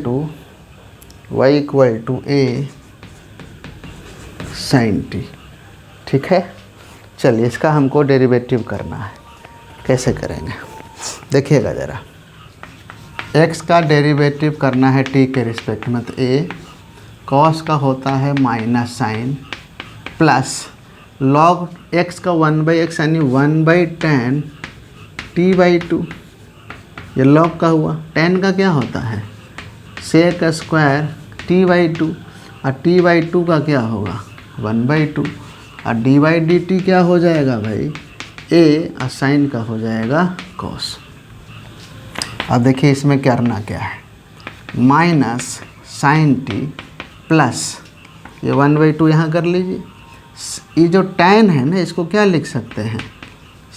to a sin t, ठीक है। चलिए इसका हमको डेरिवेटिव करना है। कैसे करेंगे देखिएगा ज़रा। x का डेरिवेटिव करना है t के रिस्पेक्ट में, तो a cos का होता है minus sine plus log x का 1/x यानी 1/tan t बाई 2। ये log का हुआ। tan का क्या होता है? sec स्क्वायर t बाई 2, और t बाई 2 का क्या होगा? 1/2, और डी बाई डी टी क्या हो जाएगा भाई? a, और साइन का हो जाएगा cos। अब देखिए इसमें करना क्या है, माइनस साइन टी प्लस ये 1/2 यहाँ कर लीजिए। ये जो tan है ना इसको क्या लिख सकते हैं?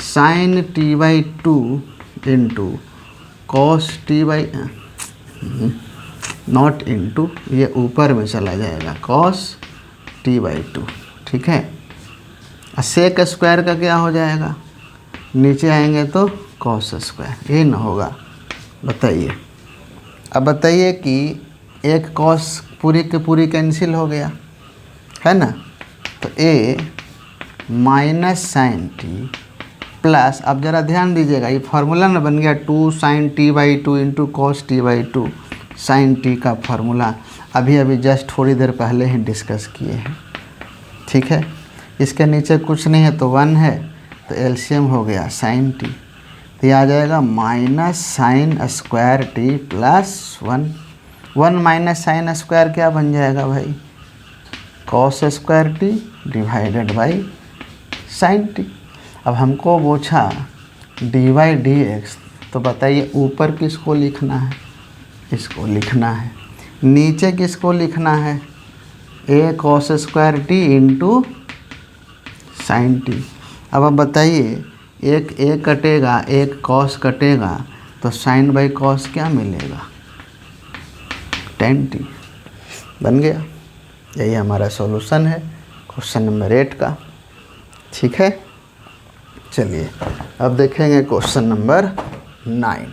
Sine t by 2 into cos t by not into, ये ऊपर में चला जाएगा cos t बाई 2, ठीक है। सेक स्क्वायर का क्या हो जाएगा? नीचे आएंगे तो cos स्क्वायर, ये ना होगा। बताइए, अब बताइए कि एक cos पूरी के पूरी कैंसिल हो गया है ना, तो a minus sine t plus, अब ज़रा ध्यान दीजिएगा ये फार्मूला ना बन गया 2 sin t by 2 into cos t by 2 sine t का फार्मूला अभी जस्ट थोड़ी देर पहले ही डिस्कस किए हैं, ठीक है। इसके नीचे कुछ नहीं है तो 1 है, तो एलसीएम हो गया साइन टी, तो ये आ जाएगा minus sign square T plus 1 minus sine square क्या बन जाएगा भाई? Cos square T divided by sine t. अब हमको पूछा डी वाई डी एक्स, तो बताइए ऊपर किसको लिखना है? इसको लिखना है। नीचे किसको लिखना है? A cos square t into sine t. अब आप बताइए, एक ए कटेगा एक कॉस कटेगा, तो साइन बाई कॉस क्या मिलेगा? tan T. बन गया। यही हमारा सॉल्यूशन है क्वेश्चन नंबर 8 का, ठीक है। चलिए अब देखेंगे क्वेश्चन नंबर 9।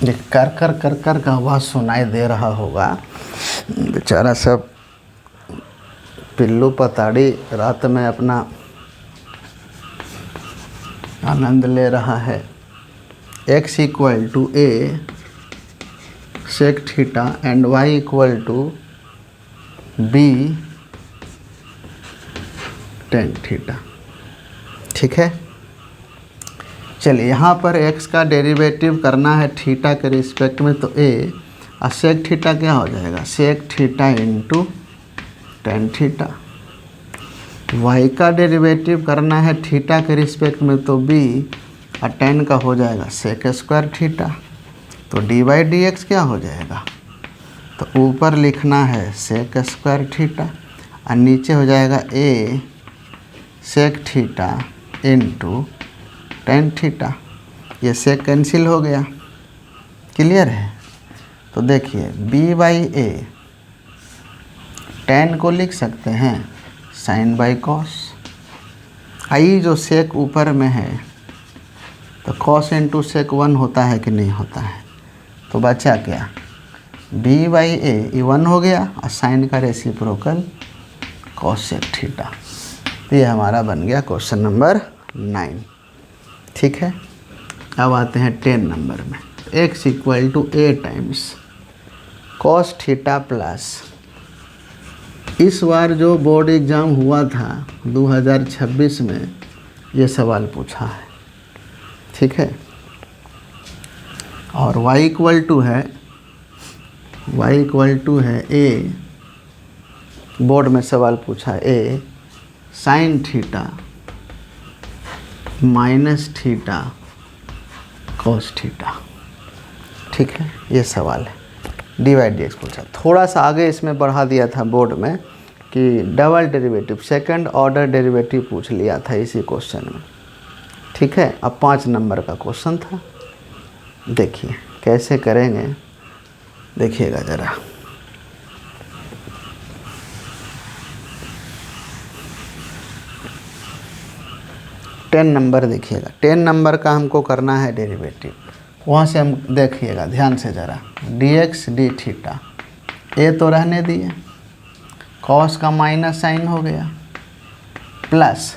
ये कर कर का आवाज़ सुनाई दे रहा होगा। बेचारा सब पिल्लू पताड़ी रात में अपना आनंद ले रहा है। x equal to a sec theta and y equal to b tan theta, ठीक है। चलिए यहाँ पर x का डेरिवेटिव करना है थीटा के रिस्पेक्ट में, तो a और सेक थीटा क्या हो जाएगा? Sec theta into tan theta. y का डेरिवेटिव करना है थीटा के रिस्पेक्ट में, तो b और टेन का हो जाएगा सेक स्क्वायर थीटा। तो डी बाई डी एक्स क्या हो जाएगा? तो ऊपर लिखना है सेक स्क्वायर थीटा और नीचे हो जाएगा A sec theta into tan theta. ये सेक कैंसिल हो गया, क्लियर है। तो देखिए बी बाई ए टेन को लिख सकते हैं साइन बाई कॉस। आई जो सेक ऊपर में है तो कॉस इंटू सेक 1 होता है कि नहीं होता है। तो बचा क्या, बी बाई ए ये 1 हो गया और साइन का रेसिप्रोकल कॉस सेक थीटा। तो ये हमारा बन गया क्वेश्चन नंबर 9। ठीक है, अब आते हैं 10 नंबर में। x equal to a times cos theta plus, इस बार जो बोर्ड एग्ज़ाम हुआ था 2026 में ये सवाल पूछा है। ठीक है, और y इक्वल टू है ए, बोर्ड में सवाल पूछा A sine theta minus theta cos theta. ठीक है, ये सवाल है। डी बाई डी एक्स पूछा, थोड़ा सा आगे इसमें बढ़ा दिया था बोर्ड में कि double derivative second order derivative पूछ लिया था इसी क्वेश्चन में। ठीक है, अब 5 नंबर का क्वेश्चन था। देखिए कैसे करेंगे, देखिएगा ज़रा। टेन नंबर देखिएगा, 10 नंबर का हमको करना है डेरिवेटिव। वहाँ से हम देखिएगा ध्यान से ज़रा, डी एक्स डी थीटा, ए तो रहने दिए, कॉस का माइनस साइन हो गया, प्लस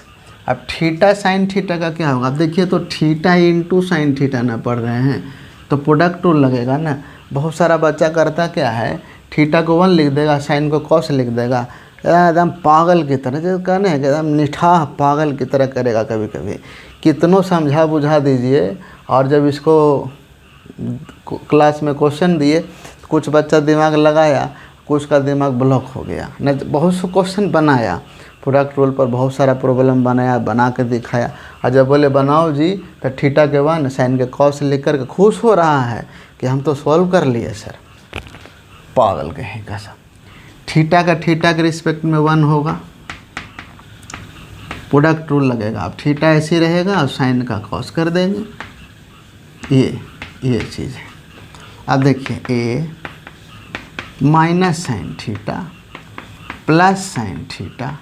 अब थीटा साइन थीटा का क्या होगा। अब देखिए तो थीटा इंटू साइन थीटा ना पढ़ रहे हैं तो प्रोडक्ट रूल लगेगा ना। बहुत सारा बच्चा करता क्या है, थीटा को 1 लिख देगा, साइन को कॉस लिख देगा, एकदम पागल की तरह, जो कहने हैं कि एकदम निठाह पागल की तरह करेगा। कभी कभी कितनों समझा बुझा दीजिए, और जब इसको क्लास में क्वेश्चन दिए तो कुछ बच्चा दिमाग लगाया, कुछ का दिमाग ब्लॉक हो गया। न बहुत से क्वेश्चन बनाया, प्रोडक्ट रूल पर बहुत सारा प्रॉब्लम बनाया, बना के दिखाया, और जब बोले बनाओ जी तो थीटा के 1 साइन के कॉस लिख कर के खुश हो रहा है कि हम तो सॉल्व कर लिए सर। पागल कहेगा सब। थीटा के रिस्पेक्ट में 1 होगा, प्रोडक्ट रूल लगेगा। अब थीटा ऐसे रहेगा और साइन का कॉस कर देंगे, ये चीज़ है। अब देखिए A minus sine theta plus sine theta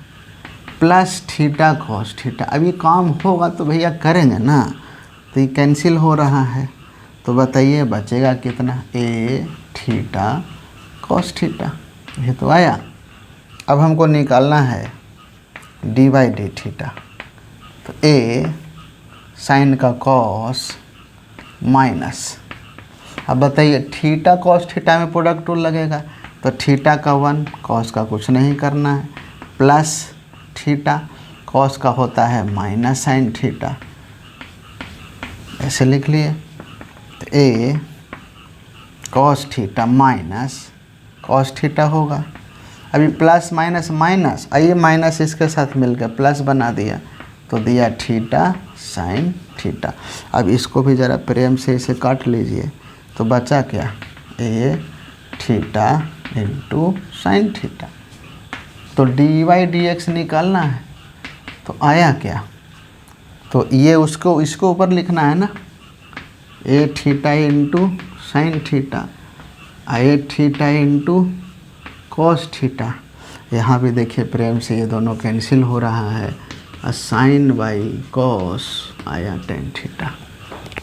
plus theta cos theta. अब ये काम होगा तो भैया करेंगे ना, तो ये कैंसिल हो रहा है। तो बताइए बचेगा कितना, ए थीटा कॉस थीटा, ये तो आया। अब हमको निकालना है डी बाई डी थीटा। तो ए साइन का कॉस माइनस, अब बताइए थीटा कॉस थीटा में प्रोडक्ट रूल लगेगा, तो थीटा का 1 कॉस का कुछ नहीं करना है, प्लस थीटा कॉस का होता है माइनस साइन थीटा, ऐसे लिख लिए। तो A cos theta minus cos theta होगा। अभी प्लस माइनस माइनस, आइए माइनस इसके साथ मिलकर प्लस बना दिया, तो दिया थीटा साइन थीटा। अब इसको भी ज़रा प्रेम से इसे काट लीजिए, तो बचा क्या, ए थीटा इंटू साइन थीटा। तो डी वाई डी एक्स निकालना है, तो आया क्या, तो ये इसको ऊपर लिखना है ना, ए थीटा इंटू साइन थीटा, ए थीटा इंटू कॉस थीटा। यहाँ भी देखिए प्रेम से ये दोनों कैंसिल हो रहा है, साइन बाई कॉस आया टेन थीटा।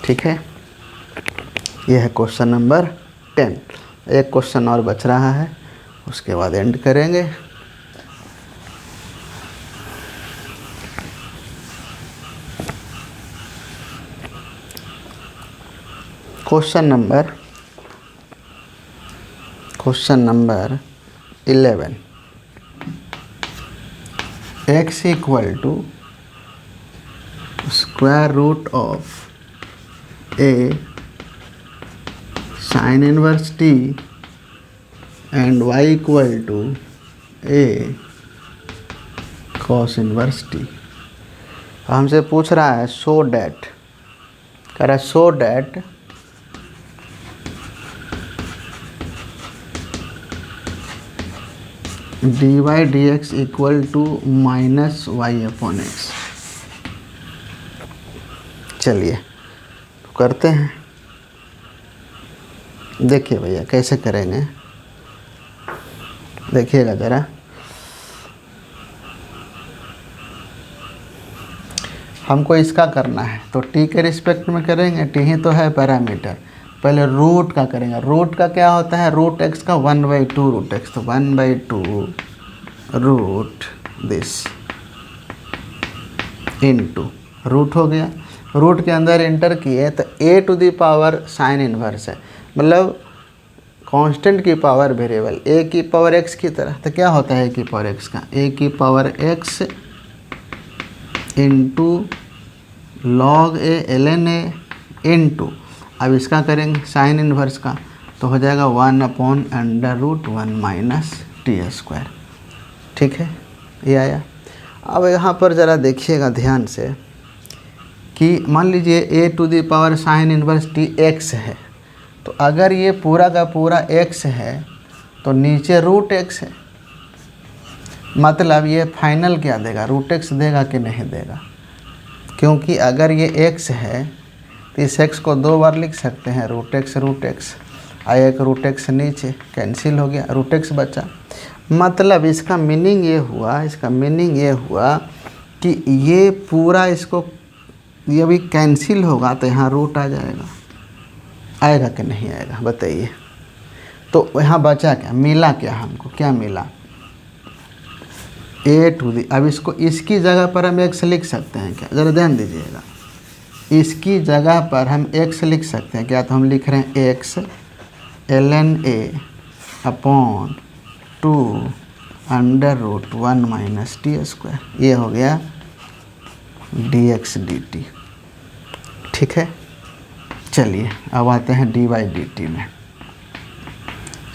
ठीक है, ये है क्वेश्चन नंबर 10। एक क्वेश्चन और बच रहा है, उसके बाद एंड करेंगे। Question number 11, x equal to square root of a sine inverse t and y equal to a cos inverse t. हमसे पूछ रहा है सो डैट, कह रहा है so that d y d x equal to minus y upon x. चलिए तो करते हैं, देखिए भैया कैसे करेंगे, देखिएगा ज़रा। हमको इसका करना है तो टी के रिस्पेक्ट में करेंगे, टी ही तो है पैरामीटर। पहले रूट का करेंगे, रूट का क्या होता है, रूट एक्स का 1/2 रूट एक्स, तो 1/2 रूट दिस इनटू रूट हो गया। रूट के अंदर इंटर किए तो A to the power sine inverse है, मतलब कांस्टेंट की पावर वेरिएबल ए की पावर एक्स की तरह। तो क्या होता है ए की पावर एक्स का, ए की power x into log A ln a into, अब इसका करेंगे साइन इन्वर्स का, तो हो जाएगा 1/√1 माइनस टी स्क्वायर। ठीक है, ये आया। अब यहाँ पर ज़रा देखिएगा ध्यान से कि मान लीजिए A to the power sine inverse t x है, तो अगर ये पूरा का पूरा एक्स है तो नीचे रूट एक्स है, मतलब ये फाइनल क्या देगा, रूट एक्स देगा कि नहीं देगा। क्योंकि अगर ये एक्स है तो इस एक्स को 2 बार लिख सकते हैं, रूट एक्स आया, एक रूट एक्स नीचे कैंसिल हो गया, रूट एक्स बचा। मतलब इसका मीनिंग ये हुआ, कि ये पूरा इसको ये भी कैंसिल होगा तो यहाँ रूट आ जाएगा, आएगा कि नहीं आएगा बताइए। तो यहाँ बचा क्या, मिला क्या, हमको क्या मिला, ए टू दी। अब इसको इसकी जगह पर हम एक्स लिख सकते हैं क्या, ज़रा ध्यान दीजिएगा, इसकी जगह पर हम एक्स लिख सकते हैं क्या, तो हम लिख रहे हैं एक्स ln ए अपॉन 2√1 माइनस टी स्क्वायर। ये हो गया dx dt। ठीक है, चलिए अब आते हैं dy dt में।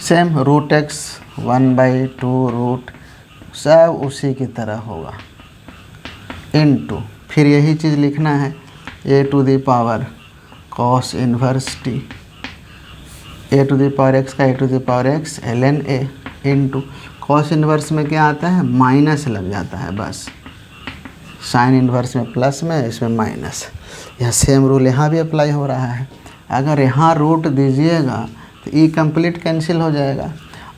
सेम रूट एक्स 1/2 रूट सब उसी की तरह होगा, इनटू फिर यही चीज़ लिखना है a to the power cos inverse t, a to the power x का a to the power x ln a into cos inverse में क्या आता है, माइनस लग जाता है बस, साइन इन्वर्स में प्लस में, इसमें माइनस। यह सेम रूल यहाँ भी अप्लाई हो रहा है। अगर यहाँ रूट दीजिएगा तो ई कंप्लीट कैंसिल हो जाएगा,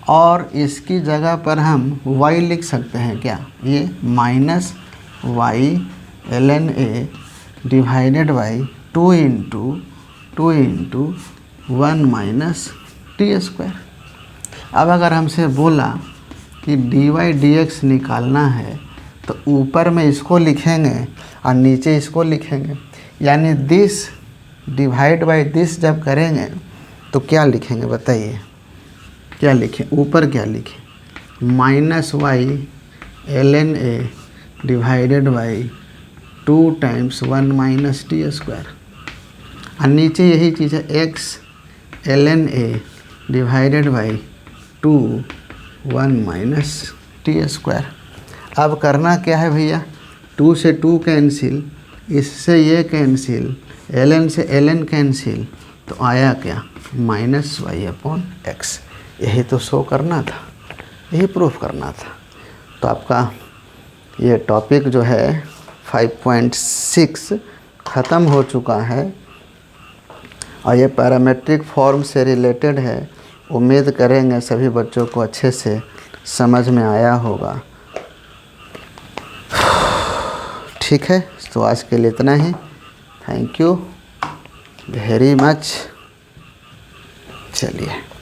और इसकी जगह पर हम y लिख सकते हैं क्या, ये minus y ln a divided by 2 into 1 minus t square. अब अगर हमसे बोला कि dy dx निकालना है तो ऊपर में इसको लिखेंगे और नीचे इसको लिखेंगे, यानी दिस डिवाइड बाई दिस जब करेंगे तो क्या लिखेंगे बताइए, क्या लिखें, ऊपर क्या लिखें, minus y ln a divided by 2 times 1 minus t square, और नीचे यही चीज़ है x ln a divided by 1 minus t square. अब करना क्या है भैया, 2 से 2 कैंसिल, इससे ये कैंसिल, ln से ln कैंसिल, तो आया क्या, माइनस वाई अपॉन एक्स। यही तो शो करना था, यही प्रूफ करना था। तो आपका ये टॉपिक जो है 5.6 ख़त्म हो चुका है, और ये पैरामेट्रिक फॉर्म से रिलेटेड है। उम्मीद करेंगे सभी बच्चों को अच्छे से समझ में आया होगा। ठीक है, तो आज के लिए इतना ही। Thank you very much. चलिए।